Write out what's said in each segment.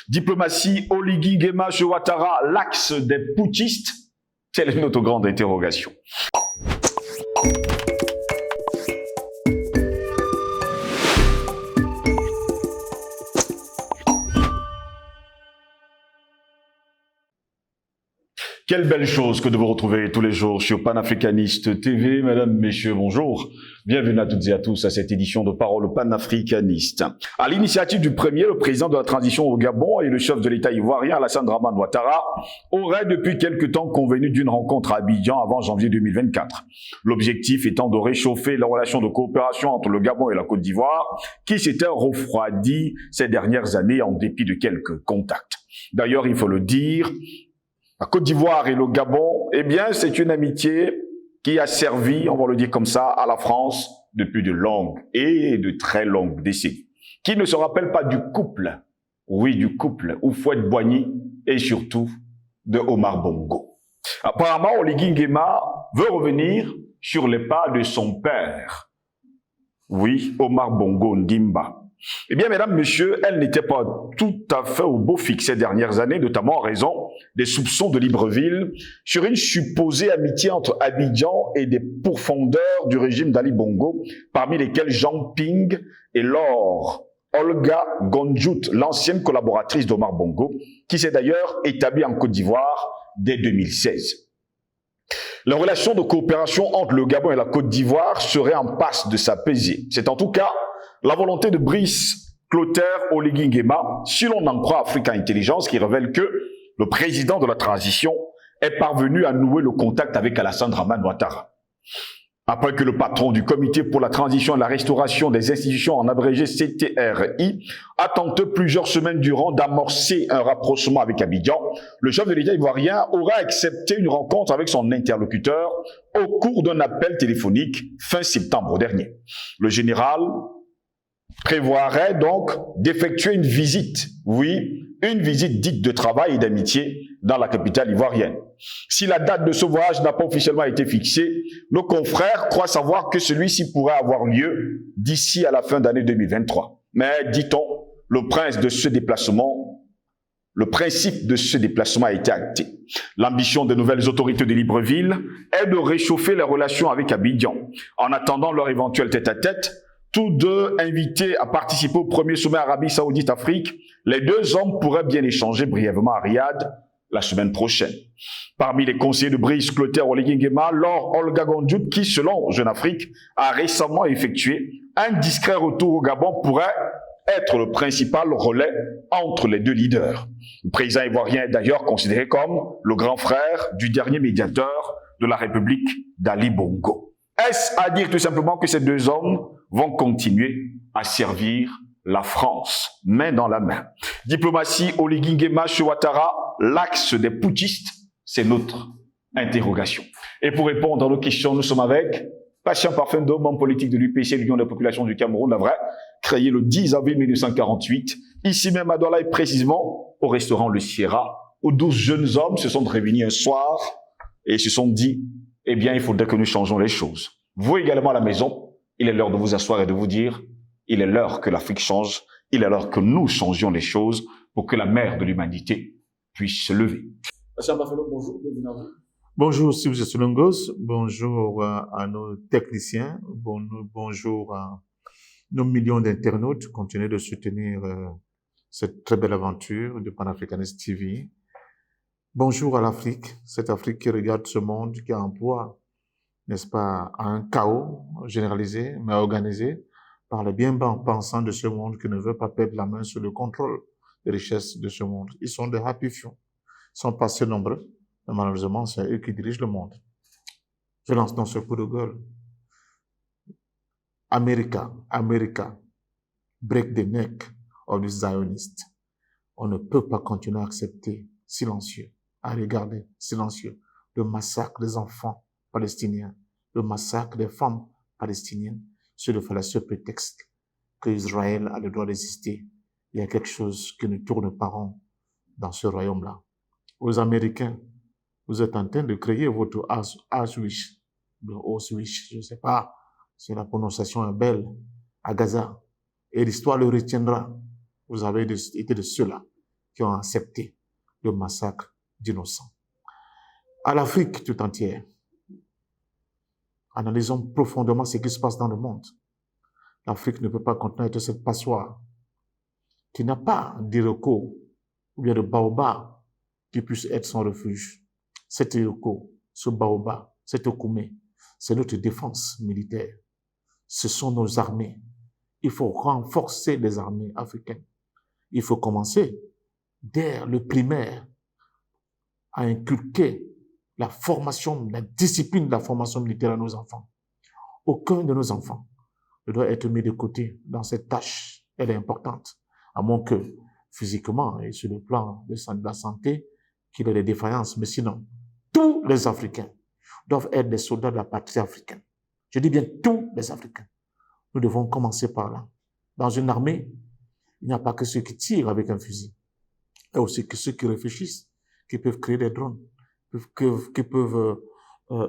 Diplomatie, Oligui Nguema chez Ouattara, l'axe des putschistes? Telle est notre grande interrogation. Quelle belle chose que de vous retrouver tous les jours sur Panafricaniste TV. Mesdames, messieurs, bonjour. Bienvenue à toutes et à tous à cette édition de Parole panafricaniste. À l'initiative du premier, le président de la transition au Gabon et le chef de l'État ivoirien, Alassane Dramane Ouattara, auraient depuis quelque temps convenu d'une rencontre à Abidjan avant janvier 2024. L'objectif étant de réchauffer les relations de coopération entre le Gabon et la Côte d'Ivoire, qui s'étaient refroidies ces dernières années en dépit de quelques contacts. D'ailleurs, il faut le dire, la Côte d'Ivoire et le Gabon, eh bien, c'est une amitié qui a servi, on va le dire comme ça, à la France depuis de longues et de très longues décennies. Qui ne se rappelle pas du couple, oui, du couple Houphouët-Boigny et surtout de Omar Bongo. Apparemment, Oligui Nguema veut revenir sur les pas de son père. Oui, Omar Bongo Ndimba. Eh bien, mesdames, messieurs, elle n'était pas tout à fait au beau fixe ces dernières années, notamment en raison des soupçons de Libreville sur une supposée amitié entre Abidjan et des pourfendeurs du régime d'Ali Bongo, parmi lesquels Jean Ping et Laure Olga Gonjout, l'ancienne collaboratrice d'Omar Bongo, qui s'est d'ailleurs établie en Côte d'Ivoire dès 2016. Les relations de coopération entre le Gabon et la Côte d'Ivoire seraient en passe de s'apaiser. C'est en tout cas la volonté de Brice Clotaire Oligui Nguema, si l'on en croit Africa Intelligence, qui révèle que le président de la transition est parvenu à nouer le contact avec Alassane Dramane Ouattara. Après que le patron du comité pour la transition et la restauration des institutions, en abrégé CTRI, a tenté plusieurs semaines durant d'amorcer un rapprochement avec Abidjan, le chef de l'État ivoirien aura accepté une rencontre avec son interlocuteur au cours d'un appel téléphonique fin septembre dernier. Le général prévoirait donc d'effectuer une visite, oui, une visite dite de travail et d'amitié dans la capitale ivoirienne. Si la date de ce voyage n'a pas officiellement été fixée, nos confrères croient savoir que celui-ci pourrait avoir lieu d'ici à la fin d'année 2023. Mais, dit-on, le principe de ce déplacement a été acté. L'ambition des nouvelles autorités de Libreville est de réchauffer les relations avec Abidjan. En attendant leur éventuel tête-à-tête, tous deux invités à participer au premier sommet Arabie Saoudite-Afrique, les deux hommes pourraient bien échanger brièvement à Riyad la semaine prochaine. Parmi les conseillers de Brice Clotaire Oligui Nguema, Laure Olga Gonjout, qui, selon Jeune Afrique, a récemment effectué un discret retour au Gabon, pourrait être le principal relais entre les deux leaders. Le président ivoirien est d'ailleurs considéré comme le grand frère du dernier médiateur de la République d'Ali Bongo. Est-ce à dire tout simplement que ces deux hommes vont continuer à servir la France, main dans la main? Diplomatie, Oligui Nguema chez Ouattara, l'axe des putschistes, c'est notre interrogation. Et pour répondre à nos questions, nous sommes avec Patient Parfum d'homme, homme politique de l'UPC, l'Union des populations du Cameroun, la vraie, créé le 10 avril 1948, ici même à Douala et précisément au restaurant Le Sierra, où 12 jeunes hommes se sont réunis un soir et se sont dit, eh bien, il faudrait que nous changeons les choses. Vous également à la maison, il est l'heure de vous asseoir et de vous dire, il est l'heure que l'Afrique change, il est l'heure que nous changions les choses pour que la mer de l'humanité puisse se lever. Bonjour, bienvenue à vous. Bonjour Sylvie Solongos, bonjour à nos techniciens, bonjour à nos millions d'internautes. Continuez de soutenir cette très belle aventure de Panafricanist TV. Bonjour à l'Afrique, cette Afrique qui regarde ce monde, qui a en proie, n'est-ce pas, à un chaos généralisé, mais organisé par les bien-pensants de ce monde qui ne veut pas perdre la main sur le contrôle des richesses de ce monde. Ils sont des rapifions, ils sont pas si nombreux, mais malheureusement, c'est eux qui dirigent le monde. Je lance dans ce coup de gueule. America, break the neck of the Zionists. On ne peut pas continuer à accepter silencieux, à regarder silencieux le massacre des enfants palestiniens, le massacre des femmes palestiniennes, sur le fallacieux prétexte que Israël a le droit d'exister. Il y a quelque chose qui ne tourne pas rond dans ce royaume-là. Aux Américains, vous êtes en train de créer votre Auschwitz, je ne sais pas si la prononciation est belle, à Gaza. Et l'histoire le retiendra. Vous avez été de ceux-là qui ont accepté le massacre d'innocents. À l'Afrique tout entière, analysons profondément ce qui se passe dans le monde. L'Afrique ne peut pas continuer à être cette passoire qui n'a pas d'iroko ou bien de baobab qui puisse être son refuge. Cet iroko, ce baobab, cet okoumé, c'est notre défense militaire. Ce sont nos armées. Il faut renforcer les armées africaines. Il faut commencer dès le primaire à inculquer la formation, la discipline de la formation militaire à nos enfants. Aucun de nos enfants ne doit être mis de côté dans cette tâche. Elle est importante, à moins que physiquement et sur le plan de la santé, qu'il ait des défaillances. Mais sinon, tous les Africains doivent être des soldats de la patrie africaine. Je dis bien tous les Africains. Nous devons commencer par là. Dans une armée, il n'y a pas que ceux qui tirent avec un fusil. Il y a aussi que ceux qui réfléchissent, qui peuvent créer des drones, qui peuvent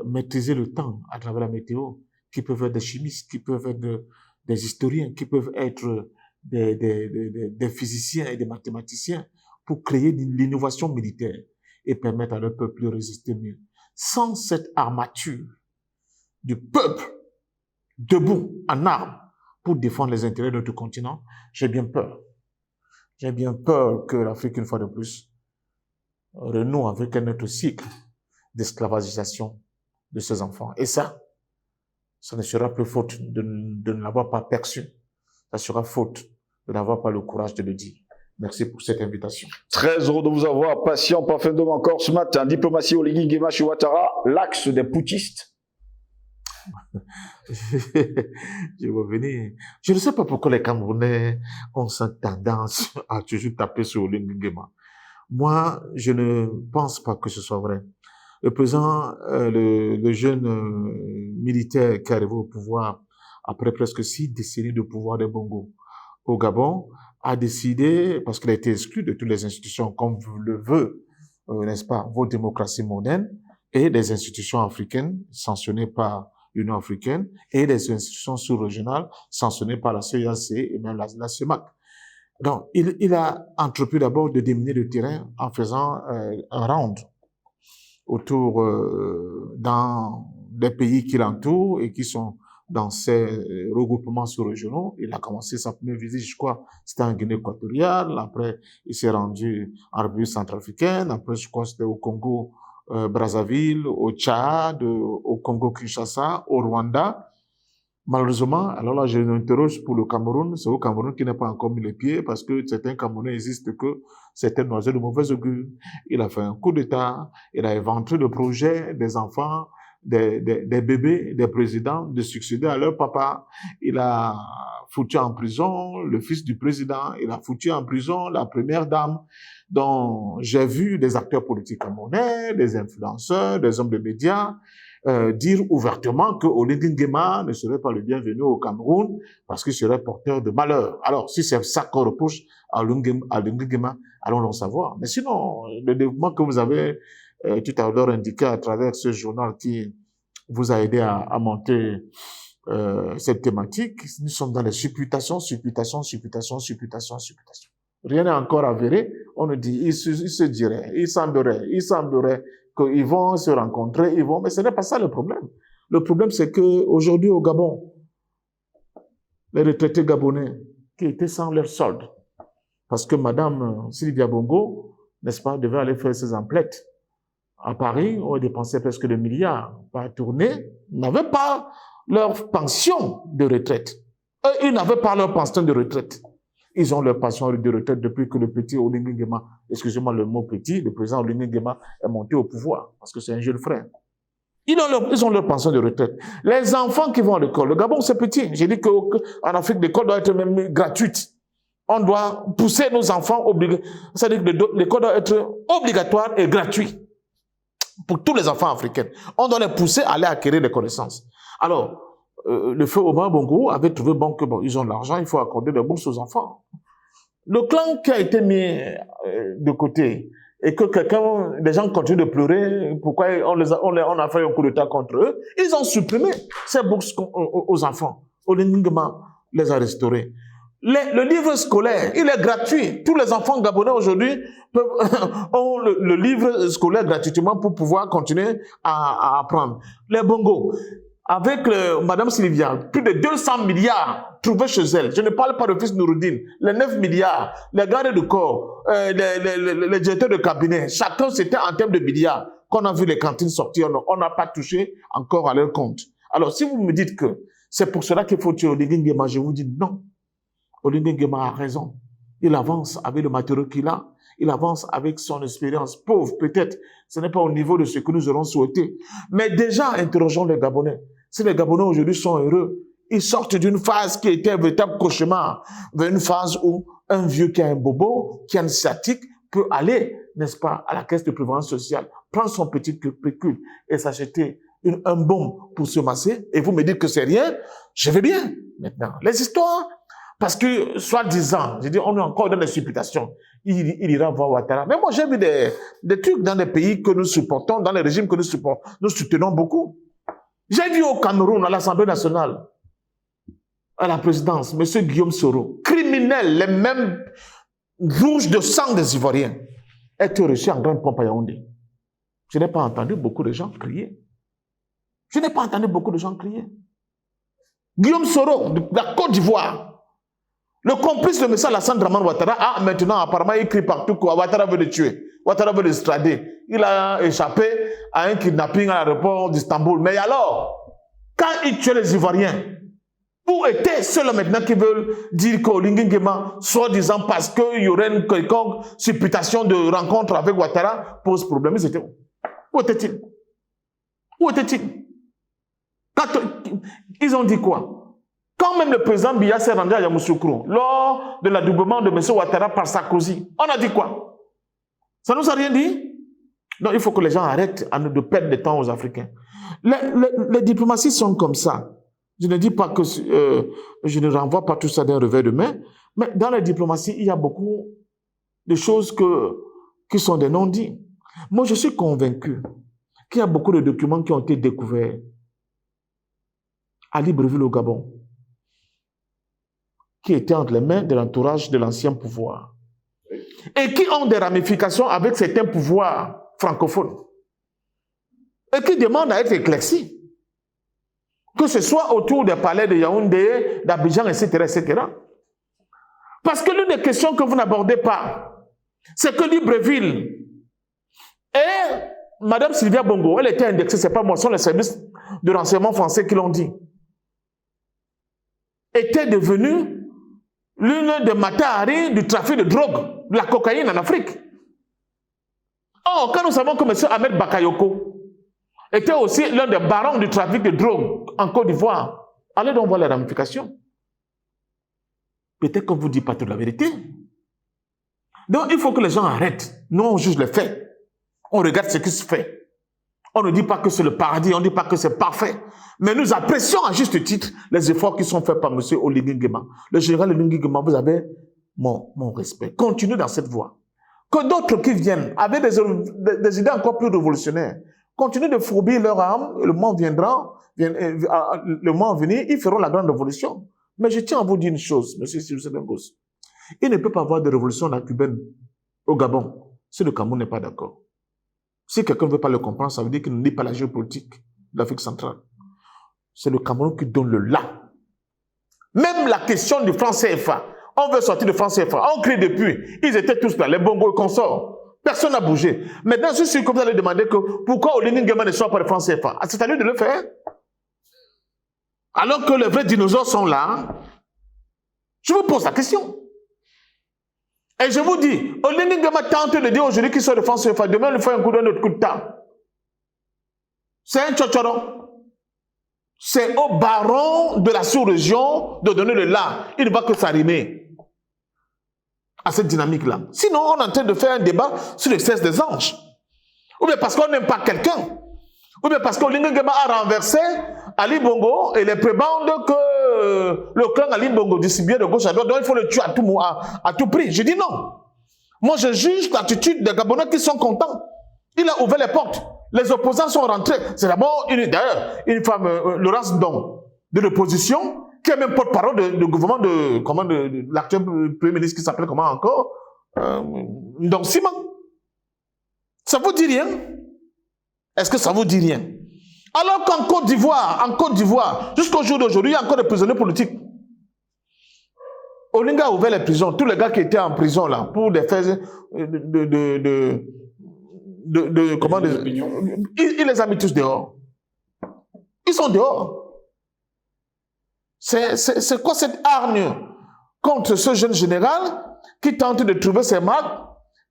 maîtriser le temps à travers la météo, qui peuvent être des chimistes, qui peuvent être des historiens, qui peuvent être des physiciens et des mathématiciens pour créer l'innovation militaire et permettre à leur peuple de résister mieux. Sans cette armature du peuple debout en armes pour défendre les intérêts de notre continent, j'ai bien peur. J'ai bien peur que l'Afrique, une fois de plus, renoue avec un autre cycle d'esclavagisation de ses enfants. Et ça ne sera plus faute de ne l'avoir pas perçu. Ça sera faute de n'avoir pas le courage de le dire. Merci pour cette invitation. Très heureux de vous avoir, patient, parfait de encore ce matin. Diplomatie Oligui Nguema chez Ouattara, l'axe des poutistes. Je vais revenir. Je ne sais pas pourquoi les Camerounais ont cette tendance à toujours taper sur Oligui Nguema. Moi, je ne pense pas que ce soit vrai. Le président, le jeune militaire qui est arrivé au pouvoir après presque 6 décennies de pouvoir des Bongo au Gabon, a décidé, parce qu'il a été exclu de toutes les institutions, comme le veut, n'est-ce pas, vos démocraties modernes, et des institutions africaines sanctionnées par l'Union africaine, et des institutions sous-régionales sanctionnées par la CEAC et même la CEMAC. Donc, il a entrepris d'abord de déminer le terrain en faisant un round autour dans des pays qui l'entourent et qui sont dans ces regroupements sous-régionaux. Il a commencé sa première visite, je crois, c'était en Guinée équatoriale. Après, il s'est rendu en République centrafricaine. Après, je crois, c'était au Congo, Brazzaville, au Tchad, au Congo Kinshasa, au Rwanda. Malheureusement, alors là, je m'interroge pour le Cameroun. C'est au Cameroun qui n'a pas encore mis les pieds parce que certains Camerounais existent que certaines noisettes de mauvaise augure. Il a fait un coup d'État. Il a inventé le projet des enfants, des bébés, des présidents, de succéder à leur papa. Il a foutu en prison le fils du président. Il a foutu en prison la première dame. Donc, j'ai vu des acteurs politiques camerounais, des influenceurs, des hommes de médias, dire ouvertement que Oligui Nguema ne serait pas le bienvenu au Cameroun parce qu'il serait porteur de malheur. Alors, si c'est ça qu'on reproche à Oligui Nguema, allons-le savoir. Mais sinon, le développement que vous avez tout à l'heure indiqué à travers ce journal qui vous a aidé à monter cette thématique, nous sommes dans les supputations. Rien n'est encore avéré. On nous dit, il se dirait, il semblerait qu'ils vont se rencontrer, mais ce n'est pas ça le problème. Le problème, c'est que aujourd'hui au Gabon, les retraités gabonais qui étaient sans leur solde, parce que Madame Sylvia Bongo, n'est-ce pas, devait aller faire ses emplettes à Paris, on dépensait presque 2 milliards par tournée, n'avaient pas leur pension de retraite. Eux, ils n'avaient pas leur pension de retraite. Ils ont leur pension de retraite depuis que le petit Oligui Nguema, excusez-moi le mot petit, le président Oligui Nguema est monté au pouvoir, parce que c'est un jeune frère. Ils ont leur pension de retraite. Les enfants qui vont à l'école, le Gabon c'est petit. J'ai dit qu'en Afrique, l'école doit être même gratuite. On doit pousser nos enfants c'est-à-dire que l'école doit être obligatoire et gratuite pour tous les enfants africains. On doit les pousser à aller acquérir des connaissances. Alors, le feu Omar Bongo avait trouvé bon que ils ont de l'argent, il faut accorder des bourses aux enfants. Le clan qui a été mis de côté et que des gens continuent de pleurer, pourquoi on a fait un coup d'État contre eux, ils ont supprimé ces bourses aux enfants. Oligui Nguema les a restaurées. Le livre scolaire, il est gratuit. Tous les enfants gabonais aujourd'hui ont le livre scolaire gratuitement pour pouvoir continuer à apprendre. Les bongos, avec Madame Sylvia, plus de 200 milliards trouvés chez elle. Je ne parle pas de fils Nouroudine. Les 9 milliards, les gardes de corps, les directeurs de cabinet, chacun c'était en termes de milliards qu'on a vu les cantines sortir. On n'a pas touché encore à leur compte. Alors si vous me dites que c'est pour cela qu'il faut tuer Oligui Nguema, je vous dis non. Oligui Nguema a raison. Il avance avec le matériau qu'il a. Il avance avec son expérience. Pauvre, peut-être, ce n'est pas au niveau de ce que nous aurons souhaité. Mais déjà, interrogeons les Gabonais. Si les Gabonais aujourd'hui sont heureux, ils sortent d'une phase qui était un véritable cauchemar, vers une phase où un vieux qui a un bobo, qui a une sciatique, peut aller, n'est-ce pas, à la caisse de prévoyance sociale, prendre son petit pécule et s'acheter un baume pour se masser. Et vous me dites que c'est rien, je vais bien. Maintenant, les histoires, parce que, soi-disant, je dis, on est encore dans les supputations. Il ira voir Ouattara. Mais moi, j'ai vu des trucs dans les pays que nous supportons, dans les régimes que nous supportons. Nous soutenons beaucoup. J'ai vu au Cameroun, à l'Assemblée nationale, à la présidence, M. Guillaume Soro, criminel, les mêmes rouges de sang des Ivoiriens, être reçu en grande pompe à Yaoundé. Je n'ai pas entendu beaucoup de gens crier. Je n'ai pas entendu beaucoup de gens crier. Guillaume Soro, de la Côte d'Ivoire, le complice de M. Alassane Dramane Ouattara, maintenant apparemment il crie partout que Ouattara veut le tuer. Ouattara veut l'extrader. Il a échappé à un kidnapping à l'aéroport d'Istanbul. Mais alors, quand il tuait les Ivoiriens, où étaient ceux-là maintenant qui veulent dire qu'Oligui Nguema, soi-disant parce qu'il y aurait une quelconque supputation de rencontre avec Ouattara, pose problème? Ils étaient où? Où étaient-ils? Où étaient-ils? Ils ont dit quoi? Quand même le président Biya s'est rendu à Yamoussoukro, lors de l'adoubement de M. Ouattara par Sarkozy, on a dit quoi? Ça ne nous a rien dit? Donc il faut que les gens arrêtent de perdre du temps aux Africains. Les diplomaties sont comme ça. Je ne dis pas que je ne renvoie pas tout ça d'un revers de main, mais dans la diplomatie, il y a beaucoup de choses qui sont des non-dits. Moi, je suis convaincu qu'il y a beaucoup de documents qui ont été découverts à Libreville au Gabon, qui étaient entre les mains de l'entourage de l'ancien pouvoir et qui ont des ramifications avec certains pouvoirs francophones et qui demandent à être éclaircis. Que ce soit autour des palais de Yaoundé, d'Abidjan, etc., etc. Parce que l'une des questions que vous n'abordez pas, c'est que Libreville et Mme Sylvia Bongo, elle était indexée, c'est pas moi, ce sont les services de renseignement français qui l'ont dit, était devenue l'une des matahari du trafic de drogue, de la cocaïne en Afrique. Or, quand nous savons que M. Ahmed Bakayoko était aussi l'un des barons du trafic de drogue en Côte d'Ivoire, allez donc voir les ramifications. Peut-être qu'on ne vous dit pas toute la vérité. Donc, il faut que les gens arrêtent. Nous, on juge les faits. On regarde ce qui se fait. On ne dit pas que c'est le paradis, on ne dit pas que c'est parfait. Mais nous apprécions à juste titre les efforts qui sont faits par M. Oligui Nguema. Le général Oligui Nguema, vous avez mon respect. Continuez dans cette voie. Que d'autres qui viennent avec des idées encore plus révolutionnaires continuent de fourbir leur âme, le moment viendra, le moment venir, ils feront la grande révolution. Mais je tiens à vous dire une chose, M. Cyrus Lengos. Il ne peut pas avoir de révolution à cubaine au Gabon si le Cameroun n'est pas d'accord. Si quelqu'un ne veut pas le comprendre, ça veut dire qu'il ne lit pas la géopolitique de l'Afrique centrale. C'est le Cameroun qui donne le là. Même la question du franc CFA, on veut sortir de franc CFA, on crie depuis, ils étaient tous là, les bongos et consorts. Personne n'a bougé. Maintenant, je suis comme vous allez demander que pourquoi Oligui Nguema ne sort pas de franc CFA. C'est à lui de le faire. Alors que les vrais dinosaures sont là, je vous pose la question. Et je vous dis, Oligui Nguema tente de dire aujourd'hui qu'il sort de franc CFA, demain il lui fait un coup d'un coup de temps. C'est un tchotchoro. C'est au baron de la sous-région de donner le là. Il ne va que s'arrimer à cette dynamique-là. Sinon, on est en train de faire un débat sur le sexe des anges. Ou bien parce qu'on n'aime pas quelqu'un. Ou bien parce qu'Oligui Nguema a renversé Ali Bongo et les prébendes que le clan Ali Bongo distribuait de gauche à droite. Donc il faut le tuer à tout prix. Je dis non. Moi, je juge l'attitude des Gabonais qui sont contents. Il a ouvert les portes. Les opposants sont rentrés. C'est d'abord, d'ailleurs, une femme, Laurence Ndong, de l'opposition, qui est même porte-parole du gouvernement de l'actuel Premier ministre qui s'appelle comment encore Ndong-Sima. Ça vous dit rien? Est-ce que ça vous dit rien? Alors qu'en Côte d'Ivoire, jusqu'au jour d'aujourd'hui, il y a encore des prisonniers politiques. Olinga a ouvert les prisons. Tous les gars qui étaient en prison là, pour des faits il les a mis tous dehors. Ils sont dehors. C'est quoi cette hargne contre ce jeune général qui tente de trouver ses marques,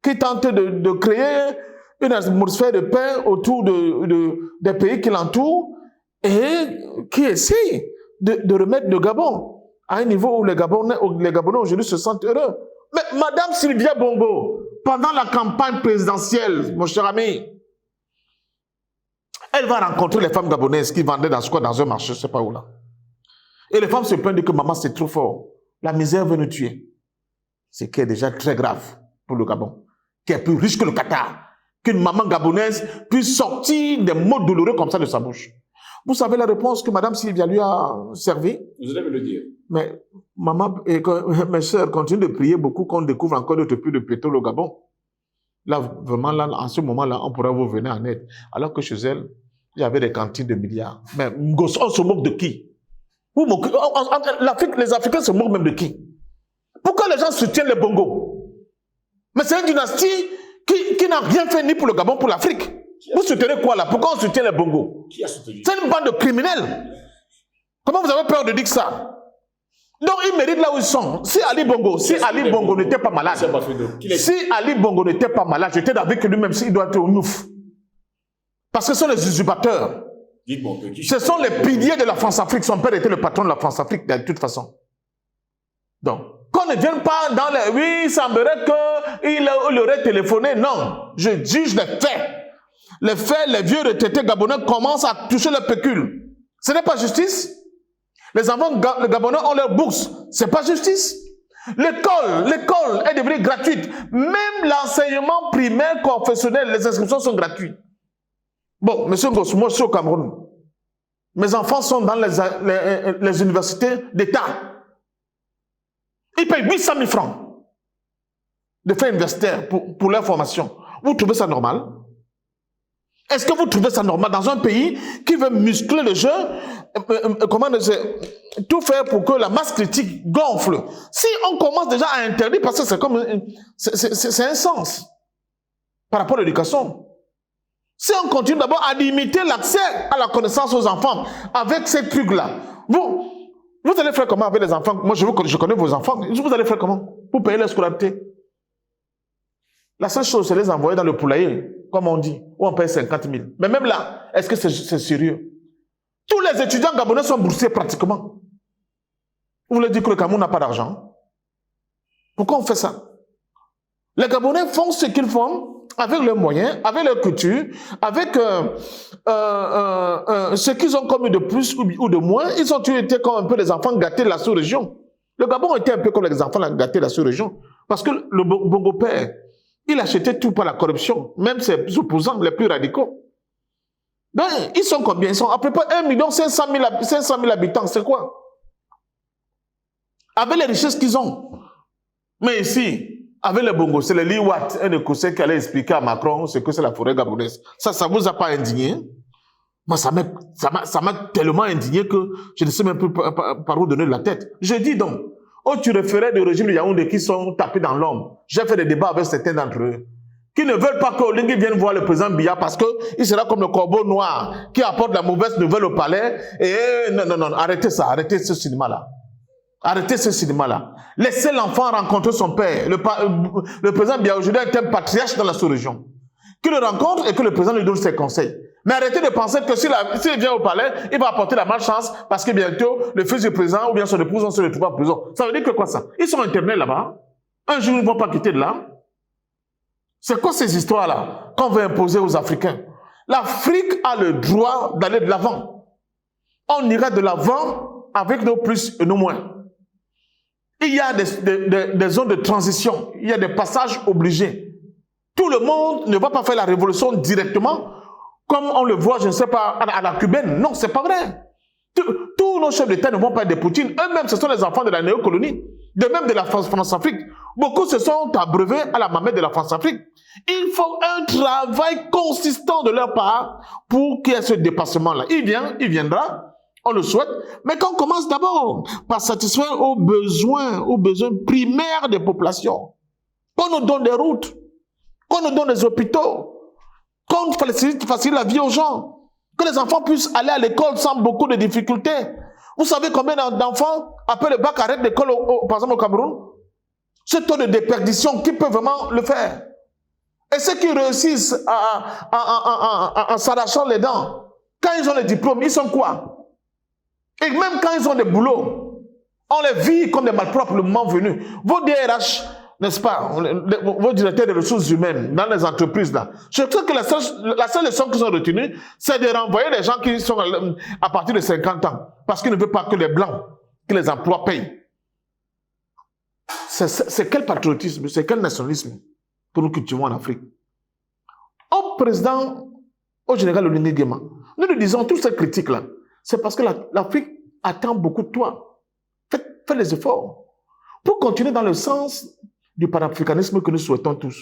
qui tente de créer une atmosphère de paix autour des pays qui l'entourent et qui essaie de remettre le Gabon à un niveau où les Gabonais aujourd'hui se sentent heureux. Mais Madame Sylvia Bongo, pendant la campagne présidentielle, mon cher ami, elle va rencontrer les femmes gabonaises qui vendaient dans un marché, je ne sais pas où là. Et les femmes se plaignent que maman c'est trop fort. La misère veut nous tuer. Ce qui est déjà très grave pour le Gabon, qui est plus riche que le Qatar. Qu'une maman gabonaise puisse sortir des mots douloureux comme ça de sa bouche. Vous savez la réponse que Madame Sylvia lui a servi? Vous allez me le dire. Mais maman, mes soeurs, continuent de prier beaucoup qu'on découvre encore d'autres puits de pétrole au Gabon. Là, vraiment, là, en ce moment-là, on pourrait vous venir en aide. Alors que chez elle, il y avait des cantines de milliards. Mais on se moque de qui? Les Africains se moquent même de qui? Pourquoi les gens soutiennent les Bongo? Mais c'est une dynastie qui n'a rien fait ni pour le Gabon, pour l'Afrique. Vous soutenez quoi là? Pourquoi on soutient les Bongo? Qui a soutenu? C'est une bande de criminels. Comment vous avez peur de dire ça? Donc ils méritent là où ils sont. Si Ali Bongo n'était pas malade, j'étais d'avis que lui-même, il doit être au Nouf. Parce que ce sont les usurpateurs. Ce sont les piliers de la France-Afrique. Son père était le patron de la France-Afrique de toute façon. Donc, qu'on ne vienne pas dans les... Oui, il semblerait qu'il aurait téléphoné. Non, je juge les faits. Les faits, les vieux retraités gabonais commencent à toucher le pécule. Ce n'est pas justice. Les enfants gabonais ont leur bourse. Ce n'est pas justice. L'école est devenue gratuite. Même l'enseignement primaire confessionnel, les inscriptions sont gratuites. Bon, monsieur Ngoss, moi je suis au Cameroun. Mes enfants sont dans les universités d'État. Ils payent 800 000 francs de frais universitaires pour leur formation. Vous trouvez ça normal? Est-ce que vous trouvez ça normal dans un pays qui veut muscler le jeu, tout faire pour que la masse critique gonfle? Si on commence déjà à interdire, parce que c'est un sens par rapport à l'éducation. Si on continue d'abord à limiter l'accès à la connaissance aux enfants avec ces trucs-là, vous allez faire comment avec les enfants? Moi, je connais vos enfants. Vous allez faire comment pour payer leur scolarité? La seule chose, c'est les envoyer dans le poulailler, comme on dit, où on paye 50 000. Mais même là, est-ce que c'est sérieux? Tous les étudiants gabonais sont boursiers pratiquement. Vous voulez dire que le Cameroun n'a pas d'argent? Pourquoi on fait ça? Les Gabonais font ce qu'ils font avec leurs moyens, avec leur culture, avec ce qu'ils ont commis de plus ou de moins. Ils ont été comme un peu les enfants gâtés de la sous-région. Le Gabon était un peu comme les enfants gâtés de la sous-région. Parce que le Bongo père, il achetait tout par la corruption, même ses opposants les plus radicaux. Ben, ils sont combien? Ils sont à peu près 1 500 000 habitants. C'est quoi? Avec les richesses qu'ils ont. Mais ici, avec les Bongo, c'est le Liwat, un Écossais qui allait expliquer à Macron ce que c'est la forêt gabonaise. Ça vous a pas indigné? Moi, ça m'a tellement indigné que je ne sais même plus par où donner la tête. Je dis donc, tu référais du régime de Yaoundé qui sont tapés dans l'ombre. J'ai fait des débats avec certains d'entre eux qui ne veulent pas qu'Olingue vienne voir le président Biya parce qu'il sera comme le corbeau noir qui apporte la mauvaise nouvelle au palais. Et non, arrêtez ça, arrêtez ce cinéma-là. Arrêtez ce cinéma-là. Laissez l'enfant rencontrer son père. Le président Biya aujourd'hui est un patriarche dans la sous-région. Qu'il le rencontre et que le président lui donne ses conseils. Mais arrêtez de penser que s'il vient au palais, il va apporter la malchance parce que bientôt, le fils du président ou bien son épouse vont se retrouver en prison. Ça veut dire que quoi ça? Ils sont internés là-bas. Un jour, ils ne vont pas quitter de là. C'est quoi ces histoires-là qu'on veut imposer aux Africains? L'Afrique a le droit d'aller de l'avant. On ira de l'avant avec nos plus et nos moins. Il y a des zones de transition. Il y a des passages obligés. Tout le monde ne va pas faire la révolution directement, comme on le voit, je ne sais pas, à la cubaine. Non, c'est pas vrai. Tous nos chefs d'État ne vont pas être des Poutine. Eux-mêmes, ce sont les enfants de la néocolonie. De même de la France-Afrique. Beaucoup se sont abreuvés à la mamelle de la France-Afrique. Il faut un travail consistant de leur part pour qu'il y ait ce dépassement-là. Il viendra, on le souhaite, mais qu'on commence d'abord par satisfaire aux besoins primaires des populations. Qu'on nous donne des routes, qu'on nous donne des hôpitaux, qu'on facilite la vie aux gens, que les enfants puissent aller à l'école sans beaucoup de difficultés. Vous savez combien d'enfants, après le bac, arrêtent l'école, par exemple au Cameroun? Ce taux de déperdition, qui peut vraiment le faire? Et ceux qui réussissent en s'arrachant les dents, quand ils ont les diplômes, ils sont quoi? Et même quand ils ont des boulots, on les vit comme des malpropres le moment venu. Vos DRH, n'est-ce pas, vos directeurs des ressources humaines dans les entreprises là, je crois que la seule leçon qu'ils ont retenue, c'est de renvoyer les gens qui sont à partir de 50 ans, parce qu'ils ne veulent pas que les Blancs qui les emploient payent. C'est quel patriotisme, c'est quel nationalisme que nous cultivons en Afrique? Au président, au général Olini Nguema, nous lui disons toutes ces critiques là, c'est parce que l'Afrique attend beaucoup de toi. Fais les efforts pour continuer dans le sens du panafricanisme que nous souhaitons tous.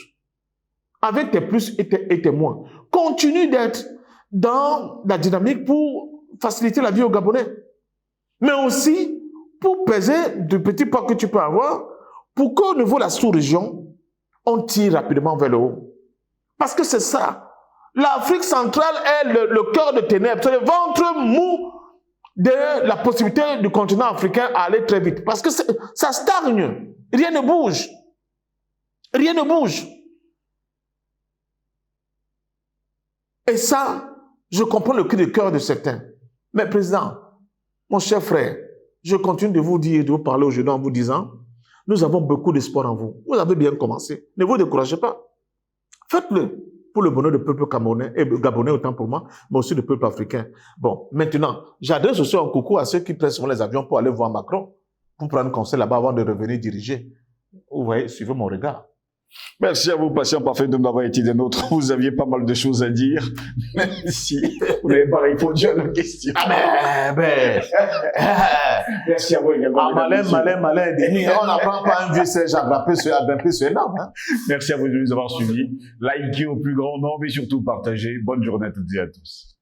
Avec tes plus et tes moins. Continue d'être dans la dynamique pour faciliter la vie aux Gabonais. Mais aussi pour peser du petit pas que tu peux avoir pour qu'au niveau de la sous-région, on tire rapidement vers le haut. Parce que c'est ça. L'Afrique centrale est le cœur de ténèbres. C'est le ventre mou de la possibilité du continent africain à aller très vite. Parce que ça stagne. Rien ne bouge. Rien ne bouge. Et ça, je comprends le cri de cœur de certains. Mais président, mon cher frère, je continue de vous dire, de vous parler aujourd'hui en vous disant, nous avons beaucoup d'espoir en vous. Vous avez bien commencé. Ne vous découragez pas. Faites-le pour le bonheur du peuple camerounais et gabonais autant pour moi, mais aussi du peuple africain. Bon, maintenant, j'adresse aussi un coucou à ceux qui prennent souvent les avions pour aller voir Macron, pour prendre conseil là-bas avant de revenir diriger. Vous voyez, suivez mon regard. Merci à vous, patient parfait, de m'avoir été des nôtres. Vous aviez pas mal de choses à dire, même si vous n'avez pas répondu à nos questions. Ah Merci à vous également. Malin, on n'apprend pas un vieux Serge à grimper sur un arbre. Hein. Merci à vous de nous avoir suivis. Likez au plus grand nombre et surtout partagez. Bonne journée à toutes et à tous.